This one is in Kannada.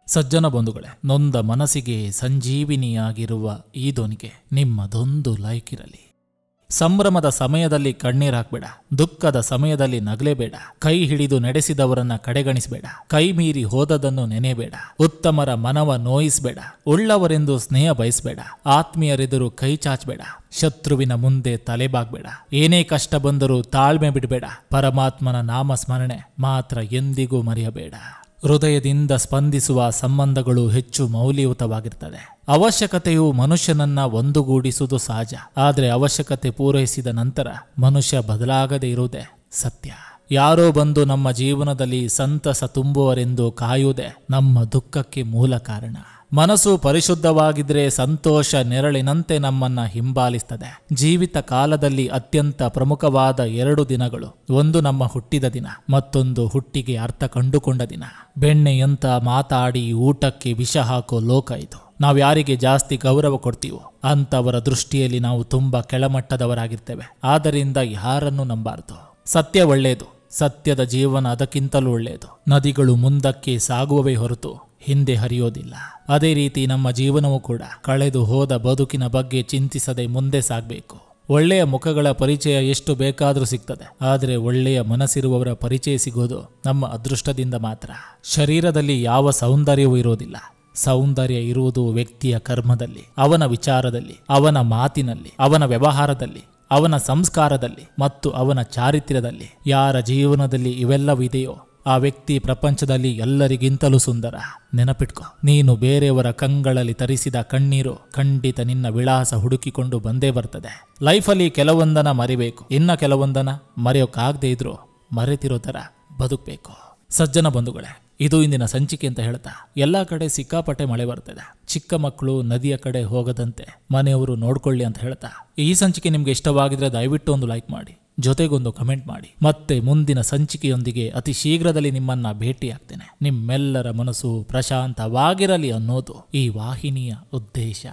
ಸಜ್ಜನ ಬಂಧುಗಳೇ, ನೊಂದ ಮನಸ್ಸಿಗೆ ಸಂಜೀವಿನಿಯಾಗಿರುವ ಈ ಧ್ವನಿಗೆ ನಿಮ್ಮದೊಂದು ಲೈಕ್ ಇರಲಿ. ಸಂಭ್ರಮದ ಸಮಯದಲ್ಲಿ ಕಣ್ಣೀರಾಕ್ಬೇಡ, ದುಃಖದ ಸಮಯದಲ್ಲಿ ನಗಲೇಬೇಡ, ಕೈ ಹಿಡಿದು ನಡೆಸಿದವರನ್ನ ಕಡೆಗಣಿಸಬೇಡ, ಕೈ ಮೀರಿ ಹೋದದನ್ನು ನೆನೆಯಬೇಡ, ಉತ್ತಮರ ಮನವ ನೋಯಿಸಬೇಡ, ಉಳ್ಳವರೆಂದು ಸ್ನೇಹ ಬಯಸಬೇಡ, ಆತ್ಮೀಯರೆದುರು ಕೈ ಚಾಚಬೇಡ, ಶತ್ರುವಿನ ಮುಂದೆ ತಲೆಬಾಗ್ಬೇಡ, ಏನೇ ಕಷ್ಟ ಬಂದರೂ ತಾಳ್ಮೆ ಬಿಡಬೇಡ, ಪರಮಾತ್ಮನ ನಾಮ ಸ್ಮರಣೆ ಮಾತ್ರ ಎಂದಿಗೂ ಮರೆಯಬೇಡ. ಹೃದಯದಿಂದ ಸ್ಪಂದಿಸುವ ಸಂಬಂಧಗಳು ಹೆಚ್ಚು ಮೌಲ್ಯಯುತವಾಗಿರ್ತದೆ. ಅವಶ್ಯಕತೆಯು ಮನುಷ್ಯನನ್ನ ಒಂದುಗೂಡಿಸುವುದು ಸಹಜ, ಆದರೆ ಅವಶ್ಯಕತೆ ಪೂರೈಸಿದ ನಂತರ ಮನುಷ್ಯ ಬದಲಾಗದೇ ಇರುವುದೇ ಸತ್ಯ. ಯಾರೋ ಬಂದು ನಮ್ಮ ಜೀವನದಲ್ಲಿ ಸಂತಸ ತುಂಬುವರೆಂದು ಕಾಯುವುದೇ ನಮ್ಮ ದುಃಖಕ್ಕೆ ಮೂಲ ಕಾರಣ. ಮನಸ್ಸು ಪರಿಶುದ್ಧವಾಗಿದ್ರೆ ಸಂತೋಷ ನೆರಳಿನಂತೆ ನಮ್ಮನ್ನ ಹಿಂಬಾಲಿಸ್ತದೆ. ಜೀವಿತ ಕಾಲದಲ್ಲಿ ಅತ್ಯಂತ ಪ್ರಮುಖವಾದ 2 ದಿನಗಳು, ಒಂದು ನಮ್ಮ ಹುಟ್ಟಿದ ದಿನ, ಮತ್ತೊಂದು ಹುಟ್ಟಿಗೆ ಅರ್ಥ ಕಂಡುಕೊಂಡ ದಿನ. ಬೆಣ್ಣೆಯಂತ ಮಾತಾಡಿ ಊಟಕ್ಕೆ ವಿಷ ಹಾಕೋ ಲೋಕ ಇದು. ನಾವು ಯಾರಿಗೆ ಜಾಸ್ತಿ ಗೌರವ ಕೊಡ್ತೀವೋ ಅಂತವರ ದೃಷ್ಟಿಯಲ್ಲಿ ನಾವು ತುಂಬಾ ಕೆಳಮಟ್ಟದವರಾಗಿರ್ತೇವೆ. ಆದ್ದರಿಂದ ಯಾರನ್ನು ನಂಬಾರ್ದು. ಸತ್ಯ ಒಳ್ಳೆಯದು, ಸತ್ಯದ ಜೀವನ ಅದಕ್ಕಿಂತಲೂ ಒಳ್ಳೆಯದು. ನದಿಗಳು ಮುಂದಕ್ಕೆ ಸಾಗುವವೇ ಹೊರತು ಹಿಂದೆ ಹರಿಯೋದಿಲ್ಲ. ಅದೇ ರೀತಿ ನಮ್ಮ ಜೀವನವೂ ಕೂಡ ಕಳೆದು ಹೋದ ಬದುಕಿನ ಬಗ್ಗೆ ಚಿಂತಿಸದೆ ಮುಂದೆ ಸಾಗಬೇಕು. ಒಳ್ಳೆಯ ಮುಖಗಳ ಪರಿಚಯ ಎಷ್ಟು ಬೇಕಾದರೂ ಸಿಗ್ತದೆ, ಆದರೆ ಒಳ್ಳೆಯ ಮನಸ್ಸಿರುವವರ ಪರಿಚಯ ಸಿಗೋದು ನಮ್ಮ ಅದೃಷ್ಟದಿಂದ ಮಾತ್ರ. ಶರೀರದಲ್ಲಿ ಯಾವ ಸೌಂದರ್ಯವೂ ಇರೋದಿಲ್ಲ. ಸೌಂದರ್ಯ ಇರುವುದು ವ್ಯಕ್ತಿಯ ಕರ್ಮದಲ್ಲಿ, ಅವನ ವಿಚಾರದಲ್ಲಿ, ಅವನ ಮಾತಿನಲ್ಲಿ, ಅವನ ವ್ಯವಹಾರದಲ್ಲಿ, ಅವನ ಸಂಸ್ಕಾರದಲ್ಲಿ ಮತ್ತು ಅವನ ಚಾರಿತ್ರ್ಯದಲ್ಲಿ. ಯಾರ ಜೀವನದಲ್ಲಿ ಇವೆಲ್ಲವಿದೆಯೋ ಆ ವ್ಯಕ್ತಿ ಪ್ರಪಂಚದಲ್ಲಿ ಎಲ್ಲರಿಗಿಂತಲೂ ಸುಂದರ. ನೆನಪಿಟ್ಕೋ, ನೀನು ಬೇರೆಯವರ ಕಂಗಳಲ್ಲಿ ತರಿಸಿದ ಕಣ್ಣೀರು ಖಂಡಿತ ನಿನ್ನ ವಿಳಾಸ ಹುಡುಕಿಕೊಂಡು ಬಂದೇ ಬರ್ತದೆ. ಲೈಫಲ್ಲಿ ಕೆಲವೊಂದನ ಮರಿಬೇಕು, ಇನ್ನ ಕೆಲವೊಂದನ ಮರೆಯೋಕ್ಕಾಗದೇ ಇದ್ರೂ ಮರೆತಿರೋ ಥರ ಬದುಕಬೇಕು. ಸಜ್ಜನ ಬಂಧುಗಳೇ, ಇದು ಇಂದಿನ ಸಂಚಿಕೆ ಅಂತ ಹೇಳ್ತಾ, ಎಲ್ಲಾ ಕಡೆ ಸಿಕ್ಕಾಪಟ್ಟೆ ಮಳೆ ಬರ್ತದೆ. ಚಿಕ್ಕ ಮಕ್ಕಳು ನದಿಯ ಕಡೆ ಹೋಗದಂತೆ ಮನೆಯವರು ನೋಡ್ಕೊಳ್ಳಿ ಅಂತ ಹೇಳ್ತಾ, ಈ ಸಂಚಿಕೆ ನಿಮ್ಗೆ ಇಷ್ಟವಾಗಿದ್ರೆ ದಯವಿಟ್ಟು ಒಂದು ಲೈಕ್ ಮಾಡಿ, ಜೊತೆಗೊಂದು ಕಮೆಂಟ್ ಮಾಡಿ. ಮತ್ತೆ ಮುಂದಿನ ಸಂಚಿಕೆಯೊಂದಿಗೆ ಅತಿ ಶೀಘ್ರದಲ್ಲಿ ನಿಮ್ಮನ್ನ ಭೇಟಿಯಾಗ್ತೇನೆ. ನಿಮ್ಮೆಲ್ಲರ ಮನಸ್ಸು ಪ್ರಶಾಂತವಾಗಿರಲಿ ಅನ್ನೋದು ಈ ವಾಹಿನಿಯ ಉದ್ದೇಶ.